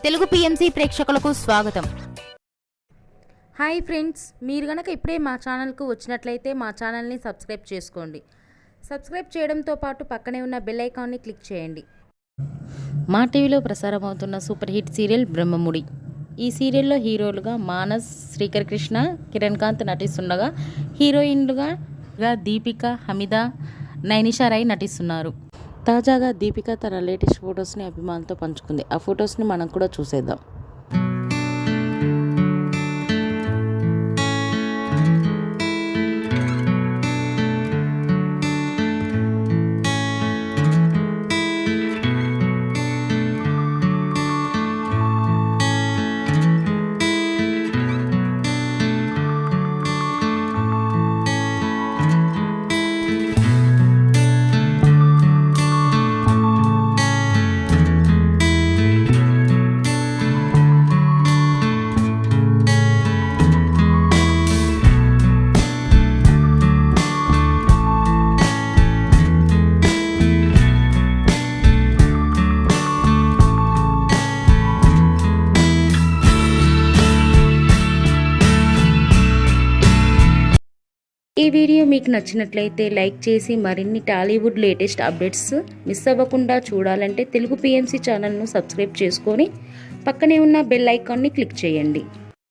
Telugu PMC ప్రేక్షకులకు స్వాగతం. Hi friends, మీరు గనక ఇప్పుడే మా ఛానల్కు వచ్చినట్లయితే మా ఛానల్ని సబ్స్క్రైబ్ చేసుకోండి. సబ్స్క్రైబ్ చేయడంతో పాటు పక్కనే ఉన్న బెల్ ఐకాన్ని క్లిక్ చేయండి. మా టీవీలో ప్రసారం అవుతున్న సూపర్ హిట్ సీరియల్ బ్రహ్మముడి. ఈ సీరియల్లో హీరోలుగా మానస్, శ్రీకర్ కృష్ణ, కిరణ్ కాంత్ నటిస్తుండగా హీరోయిన్లుగా దీపిక, హమీద, నైనిషా రాయ్ నటిస్తున్నారు. తాజాగా దీపిక తన లేటెస్ట్ ఫొటోస్ని అభిమానులతో పంచుకుంది. ఆ ఫొటోస్ని మనం కూడా చూసేద్దాం. ఈ వీడియో మీకు నచ్చినట్లయితే లైక్ చేసి మరిన్ని టాలీవుడ్ లేటెస్ట్ అప్డేట్స్ మిస్ అవ్వకుండా చూడాలంటే తెలుగు పిఎంసి ఛానల్ను సబ్స్క్రైబ్ చేసుకొని పక్కనే ఉన్న బెల్ ఐకాన్ని క్లిక్ చేయండి.